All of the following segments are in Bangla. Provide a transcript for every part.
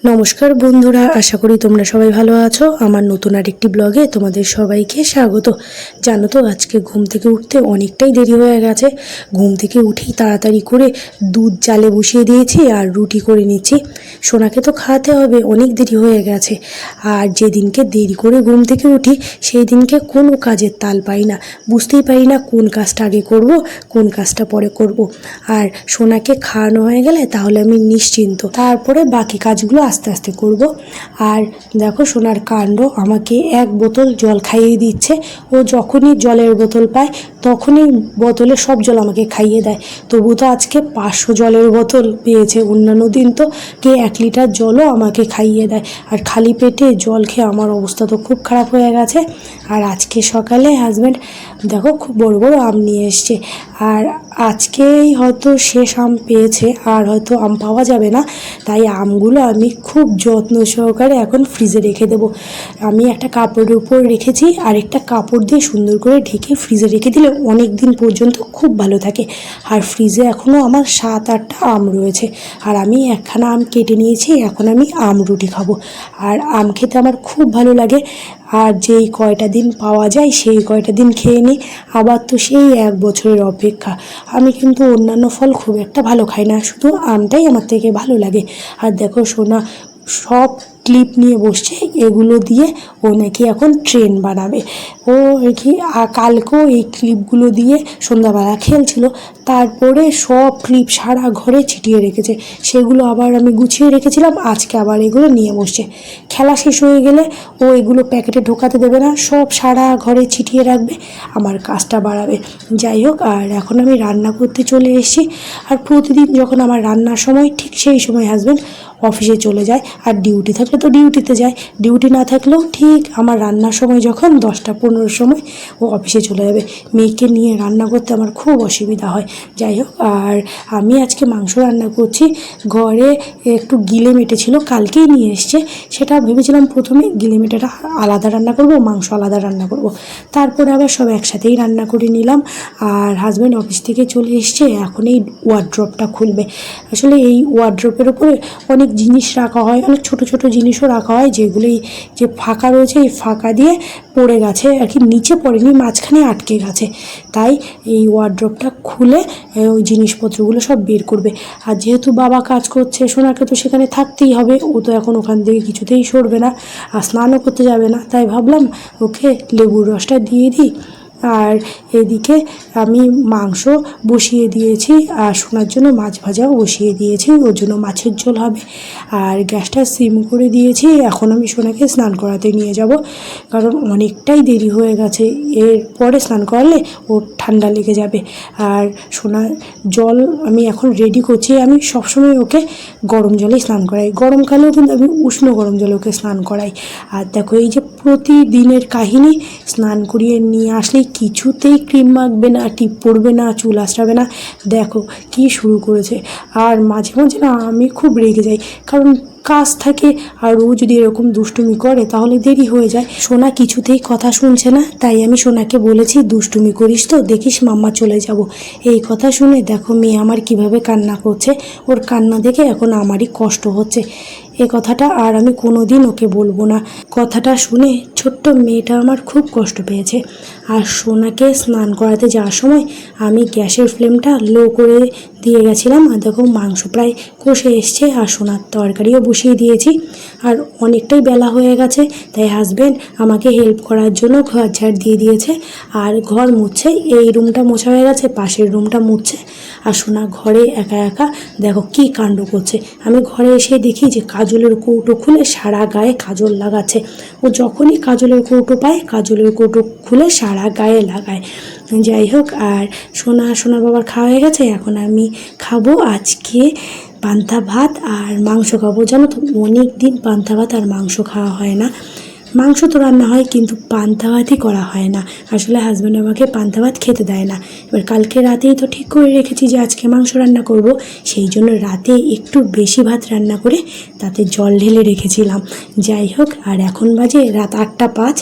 নমস্কার বন্ধুরা, আশা করি তোমরা সবাই ভালো আছো। আমার নতুন আরেকটি ব্লগে তোমাদের সবাইকে স্বাগত। জানো তো আজকে ঘুম থেকে উঠতে অনেকটাই দেরি হয়ে গেছে। ঘুম থেকে উঠেই তাড়াতাড়ি করে দুধ জালে বসিয়ে দিয়েছি আর রুটি করে নিচ্ছি। সোনাকে তো খাওয়াতে হবে, অনেক দেরি হয়ে গেছে। আর যেদিনকে দেরি করে ঘুম থেকে উঠি সেই দিনকে কোনো কাজের তাল পাই না, বুঝতেই পারি না কোন কাজটা আগে করব কোন কাজটা পরে করব। আর সোনাকে খাওয়ানো হয়ে গেলে তাহলে আমি নিশ্চিন্ত, তারপরে বাকি কাজগুলো আস্তে আস্তে করব। আর দেখো সোনার কাণ্ড, আমাকে এক বোতল জল খাইয়ে দিচ্ছে। ও যখনই জলের বোতল পায় তখনই বোতলে সব জল আমাকে খাইয়ে দেয়। তবু তো আজকে 500 জলের বোতল পেয়েছে, অন্যান্য দিন তো কে 1 লিটার জলও আমাকে খাইয়ে দেয়। আর খালি পেটে জল খেয়ে আমার অবস্থা তো খুব খারাপ হয়ে গেছে। আর আজকে সকালে হাজব্যান্ড দেখো খুব বড় বড় আম নিয়ে এসছে। আর আজকেই হয়তো শেষ আম পেয়েছে, আর হয়তো আম পাওয়া যাবে না। তাই আমগুলো আমি খুব যত্ন সহকারে এখন ফ্রিজে রেখে দেবো। আমি একটা কাপড়ের উপর রেখেছি, আর একটা কাপড় দিয়ে সুন্দর করে ঢেকে ফ্রিজে রেখে দিলে অনেক দিন পর্যন্ত খুব ভালো থাকে। আর ফ্রিজে এখনও আমার 7-8টা আম রয়েছে। আর আমি একখানা আম কেটে নিয়েছি, এখন আমি আম রুটি খাবো। আর আম খেতে আমার খুব ভালো লাগে। আর যেই কয়টা দিন পাওয়া যায় সেই কয়টা দিন খেয়ে নিই, আবার তো সেই 1 বছরের অপেক্ষা। আমি কিন্তু অন্যান্য ফল খুব একটা ভালো খাই না, শুধু আমটাই আমার থেকে ভালো লাগে। আর দেখো সোনা সব ক্লিপ নিয়ে বসছে, এগুলো দিয়ে ও নাকি এখন ট্রেন বানাবে। ও কি কালকেও এই ক্লিপগুলো দিয়ে সন্ধ্যাবেলা খেলছিল, তারপরে সব ক্লিপ সারা ঘরে ছিটিয়ে রেখেছে। সেগুলো আবার আমি গুছিয়ে রেখেছিলাম, আজকে আবার এগুলো নিয়ে বসছে। খেলা শেষ হয়ে গেলে ও এগুলো প্যাকেটে ঢোকাতে দেবে না, সব সারা ঘরে ছিটিয়ে রাখবে, আমার কাজটা বাড়াবে। যাই হোক, আর এখন আমি রান্না করতে চলে এসেছি। আর প্রতিদিন যখন আমার রান্নার সময়, ঠিক সেই সময় হাজব্যান্ড অফিসে চলে যায়। আর ডিউটি থাকলে তো ডিউটিতে যায়, ডিউটি না থাকলেও ঠিক আমার রান্নার সময় যখন 10টা-15 সময় ও অফিসে চলে যাবে। মেয়েকে নিয়ে রান্না করতে আমার খুব অসুবিধা হয়। যাই হোক, আর আমি আজকে মাংস রান্না করছি। ঘরে একটু গিলে মেটে ছিল, কালকেই নিয়ে এসছে। সেটা ভেবেছিলাম প্রথমে গিলে মেটেটা আলাদা রান্না করব, মাংস আলাদা রান্না করব। তারপরে আবার সব একসাথেই রান্না করে নিলাম। আর হাজব্যান্ড অফিস থেকে চলে এসছে, এখন এই ওয়ার্ড্রপটা খুলবে। আসলে এই ওয়ার্ড্রপের উপরে অনেক জিনিস রাখা হয়, অনেক ছোট ছোট জিনিসও রাখা হয়, যেগুলোই যে ফাঁকা রয়েছে এই ফাঁকা দিয়ে পড়ে গেছে আর কি, নিচে পড়েনি, মাঝখানে আটকে গেছে। তাই এই ওয়ার্ড্রপটা খুলে ওই জিনিসপত্রগুলো সব বের করবে। আর যেহেতু বাবা কাজ করছে, সোনাকে তো সেখানে থাকতেই হবে, ও তো এখন ওখান থেকে কিছুতেই সরবে না, আর স্নানও করতে যাবে না। তাই ভাবলাম ওকে লেবুর রসটা দিয়ে দিই। আর এদিকে আমি মাংস বসিয়ে দিয়েছি, আর সোনার জন্য মাছ ভাজাও বসিয়ে দিয়েছি, ওর জন্য মাছের ঝোল হবে। আর গ্যাসটা সিম করে দিয়েছি। এখন আমি সোনাকে স্নান করাতে নিয়ে যাব, কারণ অনেকটাই দেরি হয়ে গেছে। এরপরে স্নান করালে ওর ঠান্ডা লেগে যাবে। আর সোনার জল আমি এখন রেডি করছি। আমি সবসময় ওকে গরম জলে স্নান করাই, গরমকালেও কিন্তু আমি উষ্ণ গরম জলে ওকে স্নান করাই। আর দেখো এই যে প্রতিদিনের কাহিনী, স্নান করিয়ে নিয়ে আসলেই কিছুতেই ক্রিম মাখবে না, টিপ পড়বে না, চুল আঁচড়াবে না। দেখো কি শুরু করেছে। আর মাঝে মাঝে না আমি খুব রেগে যাই, কারণ কাজ থাকে, আর ও যদি এরকম দুষ্টুমি করে তাহলে দেরি হয়ে যায়। সোনা কিছুতেই কথা শুনছে না, তাই আমি সোনাকে বলেছি দুষ্টুমি করিস তো দেখিস মাম্মা চলে যাব। এই কথা শুনে দেখো মেয়ে আমার কিভাবে কান্না করছে। ওর কান্না দেখে এখন আমারই কষ্ট হচ্ছে। এ কথাটা আর আমি কোনো দিন ওকে বলবো না। কথাটা শুনে ছোট্ট মেয়েটা আমার খুব কষ্ট পেয়েছে। আর সোনাকে স্নান করাতে যাওয়ার সময় আমি গ্যাসের ফ্লেমটা লো করে দিয়ে গেছিলাম। আর দেখো মাংস প্রায় কষে এসছে, আর সোনার তরকারিও বসিয়ে দিয়েছি। আর অনেকটাই বেলা হয়ে গেছে, তাই হাজব্যান্ড আমাকে হেল্প করার জন্য ঘর ঝাড় দিয়ে দিয়েছে। আর ঘর মুছছে, এই রুমটা মোছা হয়ে গেছে, পাশের রুমটা মুছছে। আর সোনা ঘরে একা একা দেখো কি কাণ্ড করছে। আমি ঘরে এসে দেখি যে কাজলের কৌটো খুলে সারা গায়ে কাজল লাগাচ্ছে। ও যখনই কাজলের কৌটো পায় কাজলের কৌটো খুলে সারা গায়ে লাগায়। যাই হোক, আর সোনার বাবার খাওয়া হয়ে গেছে। এখন আমি খাবো আজকে পান্তা ভাত আর মাংস খাবো। জানো তো অনেক দিন পান্তা ভাত আর মাংস খাওয়া হয় না। মাংস তো রান্না হয় কিন্তু পান্তা ভাতই করা হয় না। আসলে হাজব্যান্ড আমাকে পান্তা ভাত খেতে দেয় না। এবার কালকে রাতেই তো ঠিক করে রেখেছি যে আজকে মাংস রান্না করব, সেই জন্য রাতে একটু বেশি ভাত রান্না করে তাতে জল ঢেলে রেখেছিলাম। যাই হোক, আর এখন বাজে রাত 8টা 5।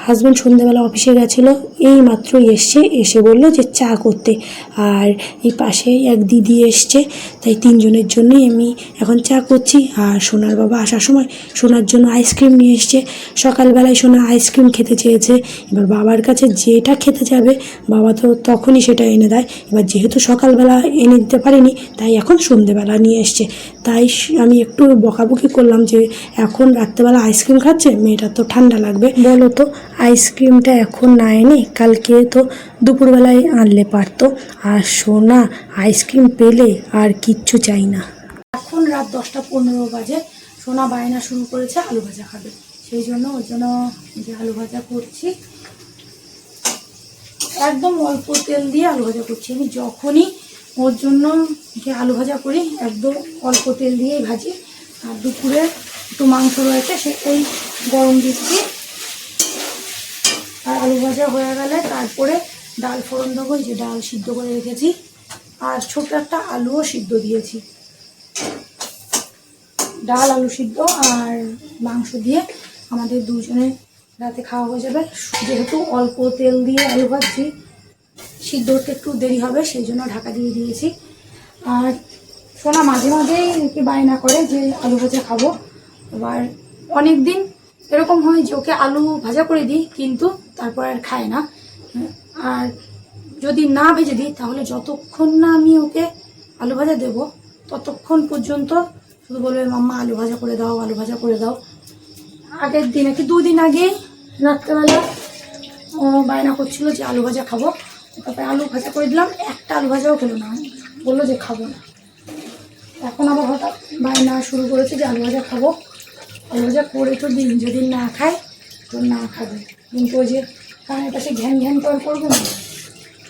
হাজব্যান্ড সন্ধ্যেবেলা অফিসে গেছিলো, এই মাত্রই এসে বললো যে চা করতে। আর এই পাশেই এক দিদি এসছে, তাই তিনজনের জন্যই আমি এখন চা করছি। আর সোনার বাবা আসার সময় সোনার জন্য আইসক্রিম নিয়ে এসছে। সকালবেলায় সোনা আইসক্রিম খেতে চেয়েছে, এবার বাবার কাছে যেটা খেতে যাবে বাবা তো তখনই সেটা এনে দেয়। এবার যেহেতু সকালবেলা এনে দিতে পারিনি, তাই এখন সন্ধ্যেবেলা নিয়ে এসছে। তাই আমি একটু বকাবকি করলাম যে এখন রাত্রেবেলা আইসক্রিম খাচ্ছে, মেয়েটার তো ঠান্ডা লাগবে। বলো তো, আইসক্রিমটা এখন না এনে কালকে তো দুপুরবেলায় আনলে পারতো। আর সোনা আইসক্রিম পেলে আর কিচ্ছু চাই না। এখন রাত 10টা 15 বাজে, সোনা বায়না শুরু করেছে আলু ভাজা খাবে। সেই জন্য ওর জন্য যে আলু ভাজা করছি, একদম অল্প তেল দিয়ে আলু ভাজা করছি। আমি যখনই ওর জন্য যে আলু ভাজা করি একদম অল্প তেল দিয়েই ভাজি। আর দুপুরে একটু মাংস রয়েছে, সেটাই গরম দিচ্ছি। আর আলু ভাজা হয়ে গেলে তারপরে ডাল ফোড়ন দেবো। এই যে ডাল সিদ্ধ করে রেখেছি, আর ছোট একটা আলুও সিদ্ধ দিয়েছি। ডাল আলু সিদ্ধ আর মাংস দিয়ে আমাদের দুজনের রাতে খাওয়া হয়ে যাবে। যেহেতু অল্প তেল দিয়ে আলু ভাজছি, সিদ্ধ হতে একটু দেরি হবে, সেই জন্য ঢাকা দিয়ে দিয়েছি। আর সোনা মাঝে মাঝেই একটু বায়না করে যে আলু ভাজা খাবো। এবার অনেক দিন এরকম হয় যে ওকে আলু ভাজা করে দিই, কিন্তু তারপর আর খায় না। আর যদি না ভেজে দিই তাহলে যতক্ষণ না আমি ওকে আলু ভাজা দেবো ততক্ষণ পর্যন্ত শুধু বলবে মাম্মা আলু ভাজা করে দাও, আলু ভাজা করে দাও। আগের দিন কি 2 দিন আগে রাত্রেবেলা ও বায়না করছিল যে আলু ভাজা খাবো, তারপরে আলু ভাজা করে দিলাম, একটা আলু ভাজাও খেলো না, বললো যে খাবো না। এখন আবার হঠাৎ বায়না শুরু করেছে যে আলু ভাজা খাবো। আলু ভাজা করে তো দিন, যদি না খায় তো না খাবে, কিন্তু ওই যে কানের পাশে ঘ্যান ঘ্যান করবো না,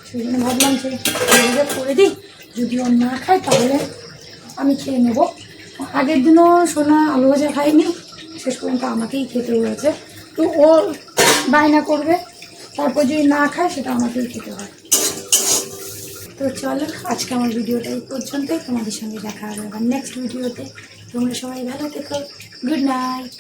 সেই জন্য ভাবলাম যে আলু ভাজা করে দিই, যদি ও না খায় তাহলে আমি খেয়ে নেবো। আগের দিনও সোনা আলু ভাজা খায়নি, শেষ পর্যন্ত আমাকেই খেতে হয়েছে। তো ও বায়না করবে, তারপর যদি না খায় সেটা আমাকেই খেতে হয়। তো চলো, আজকে আমার ভিডিওটা এই পর্যন্তই। তোমাদের সঙ্গে দেখা হবে আবার নেক্সট ভিডিওতে। তোমরা সবাই ভালো থেকো। Good night.